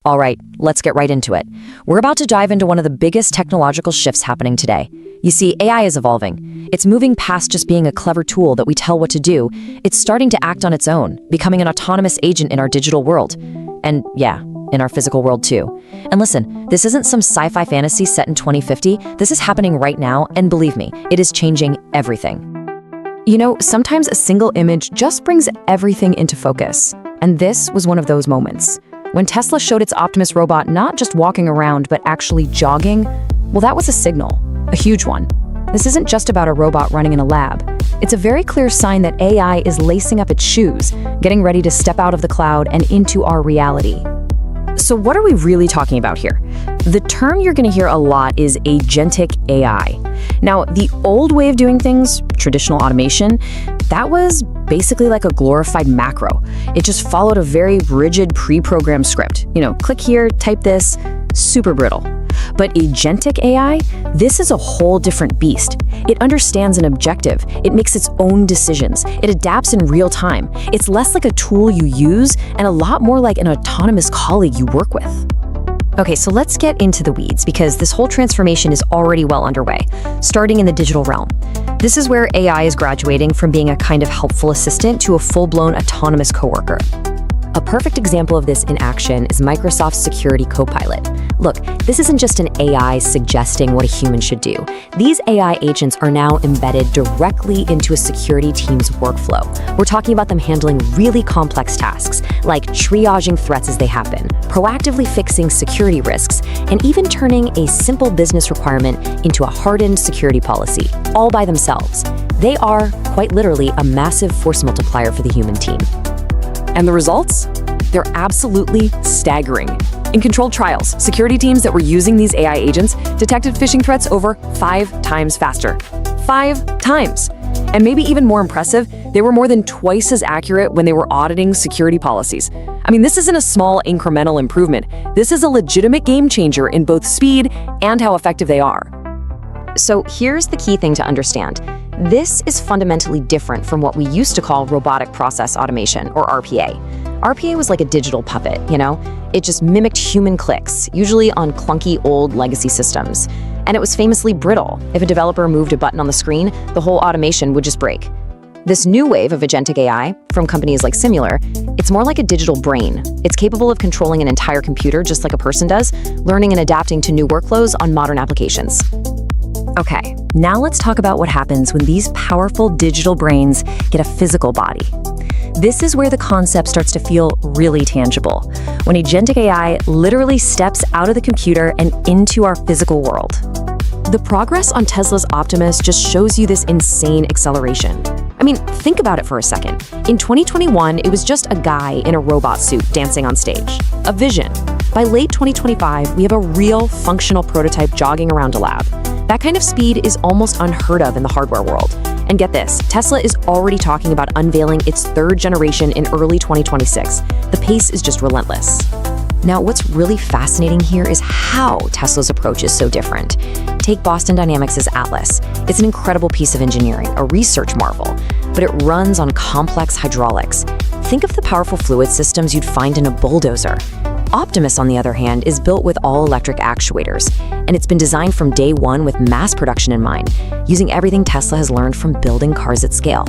All right, let's get right into it. We're about to dive into one of the biggest technological shifts happening today. You see, AI is evolving. It's moving past just being a clever tool that we tell what to do. It's starting to act on its own, becoming an autonomous agent in our digital world. And yeah, in our physical world too. And listen, this isn't some sci-fi fantasy set in 2050. This is happening right now, and believe me, it is changing everything. You know, sometimes a single image just brings everything into focus. And this was one of those moments. When Tesla showed its Optimus robot not just walking around, but actually jogging, well, that was a signal, a huge one. This isn't just about a robot running in a lab. It's a very clear sign that AI is lacing up its shoes, getting ready to step out of the cloud and into our reality. So what are we really talking about here? The term you're going to hear a lot is agentic AI. Now, the old way of doing things, traditional automation, that was basically like a glorified macro. It just followed a very rigid pre-programmed script. You know, click here, type this, super brittle. But agentic AI, this is a whole different beast. It understands an objective. It makes its own decisions. It adapts in real time. It's less like a tool you use and a lot more like an autonomous colleague you work with. Okay, so let's get into the weeds because this whole transformation is already well underway, starting in the digital realm. This is where AI is graduating from being a kind of helpful assistant to a full-blown autonomous coworker. A perfect example of this in action is Microsoft's Security Copilot. Look, this isn't just an AI suggesting what a human should do. These AI agents are now embedded directly into a security team's workflow. We're talking about them handling really complex tasks, like triaging threats as they happen, proactively fixing security risks, and even turning a simple business requirement into a hardened security policy, all by themselves. They are, quite literally, a massive force multiplier for the human team. And the results? They're absolutely staggering. In controlled trials, security teams that were using these AI agents detected phishing threats over 5 times faster. 5 times! And maybe even more impressive, they were more than twice as accurate when they were auditing security policies. I mean, this isn't a small incremental improvement. This is a legitimate game changer in both speed and how effective they are. So here's the key thing to understand. This is fundamentally different from what we used to call robotic process automation, or RPA. RPA was like a digital puppet, you know? It just mimicked human clicks, usually on clunky old legacy systems. And it was famously brittle. If a developer moved a button on the screen, the whole automation would just break. This new wave of agentic AI from companies like Similar, it's more like a digital brain. It's capable of controlling an entire computer just like a person does, learning and adapting to new workflows on modern applications. Okay, now let's talk about what happens when these powerful digital brains get a physical body. This is where the concept starts to feel really tangible, when agentic AI literally steps out of the computer and into our physical world. The progress on Tesla's Optimus just shows you this insane acceleration. I mean, think about it for a second. In 2021, it was just a guy in a robot suit dancing on stage. A vision. By late 2025, we have a real functional prototype jogging around a lab. That kind of speed is almost unheard of in the hardware world. And get this, Tesla is already talking about unveiling its 3rd generation in early 2026. The pace is just relentless. Now, what's really fascinating here is how Tesla's approach is so different. Take Boston Dynamics' Atlas. It's an incredible piece of engineering, a research marvel, but it runs on complex hydraulics. Think of the powerful fluid systems you'd find in a bulldozer. Optimus, on the other hand, is built with all-electric actuators, and it's been designed from day one with mass production in mind, using everything Tesla has learned from building cars at scale.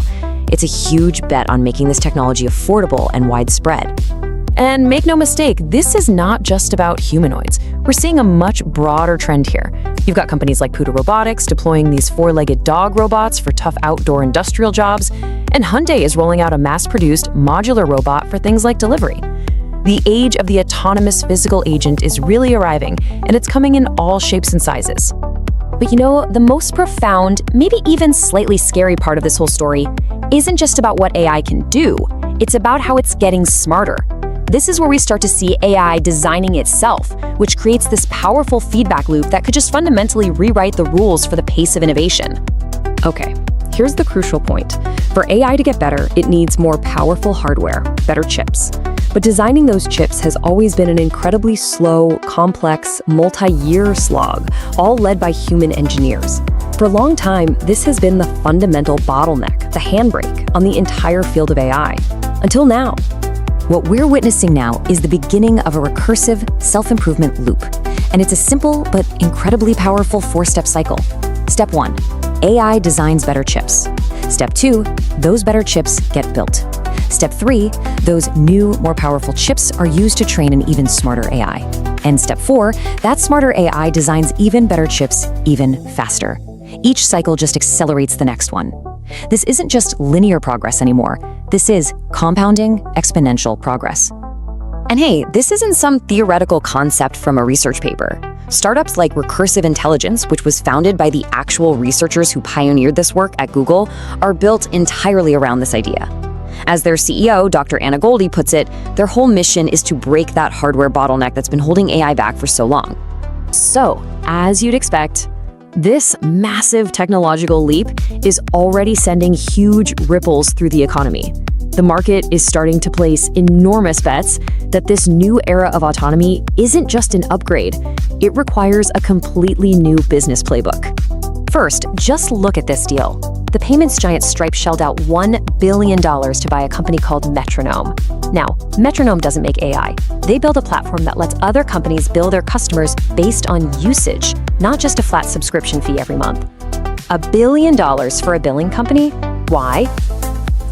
It's a huge bet on making this technology affordable and widespread. And make no mistake, this is not just about humanoids. We're seeing a much broader trend here. You've got companies like Puda Robotics deploying these 4-legged dog robots for tough outdoor industrial jobs, and Hyundai is rolling out a mass-produced modular robot for things like delivery. The age of the autonomous physical agent is really arriving, and it's coming in all shapes and sizes. But you know, the most profound, maybe even slightly scary part of this whole story isn't just about what AI can do, it's about how it's getting smarter. This is where we start to see AI designing itself, which creates this powerful feedback loop that could just fundamentally rewrite the rules for the pace of innovation. Okay, here's the crucial point. For AI to get better, it needs more powerful hardware, better chips. But designing those chips has always been an incredibly slow, complex, multi-year slog, all led by human engineers. For a long time, this has been the fundamental bottleneck, the handbrake, on the entire field of AI. Until now. What we're witnessing now is the beginning of a recursive self-improvement loop. And it's a simple but incredibly powerful four-step cycle. Step 1, AI designs better chips. Step 2, those better chips get built. Step 3, those new, more powerful chips are used to train an even smarter AI. And step 4, that smarter AI designs even better chips even faster. Each cycle just accelerates the next one. This isn't just linear progress anymore. This is compounding exponential progress. And hey, this isn't some theoretical concept from a research paper. Startups like Ricursive Intelligence, which was founded by the actual researchers who pioneered this work at Google, are built entirely around this idea. As their CEO, Dr. Anna Goldie, puts it, their whole mission is to break that hardware bottleneck that's been holding AI back for so long. So, as you'd expect, this massive technological leap is already sending huge ripples through the economy. The market is starting to place enormous bets that this new era of autonomy isn't just an upgrade, it requires a completely new business playbook. First, just look at this deal. The payments giant Stripe shelled out $1 billion to buy a company called Metronome. Now, Metronome doesn't make AI. They build a platform that lets other companies bill their customers based on usage, not just a flat subscription fee every month. $1 billion for a billing company? Why?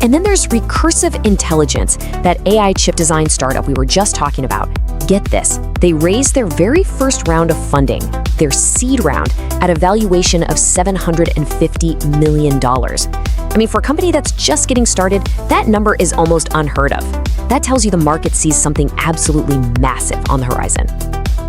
And then there's Ricursive Intelligence, that AI chip design startup we were just talking about. Get this, they raised their very first round of funding, their seed round, at a valuation of $750 million. I mean, for a company that's just getting started, that number is almost unheard of. That tells you the market sees something absolutely massive on the horizon.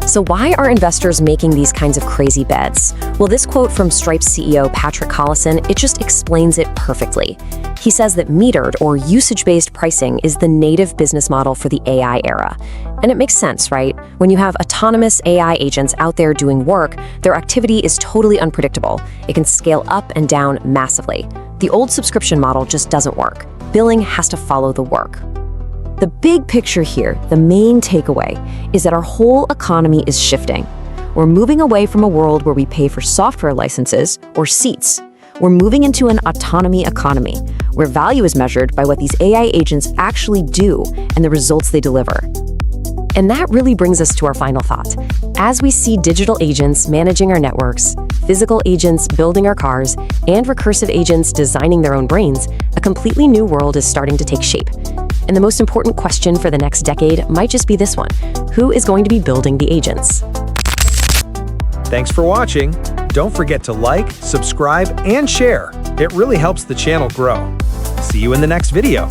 So why are investors making these kinds of crazy bets? Well, this quote from Stripe's CEO, Patrick Collison, it just explains it perfectly. He says that metered or usage-based pricing is the native business model for the AI era. And it makes sense, right? When you have autonomous AI agents out there doing work, their activity is totally unpredictable. It can scale up and down massively. The old subscription model just doesn't work. Billing has to follow the work. The big picture here, the main takeaway, is that our whole economy is shifting. We're moving away from a world where we pay for software licenses or seats. We're moving into an autonomy economy, where value is measured by what these AI agents actually do and the results they deliver. And that really brings us to our final thought. As we see digital agents managing our networks, physical agents building our cars, and recursive agents designing their own brains, a completely new world is starting to take shape. And the most important question for the next decade might just be this one: who is going to be building the agents? Thanks for watching. Don't forget to like, subscribe, and share. It really helps the channel grow. See you in the next video.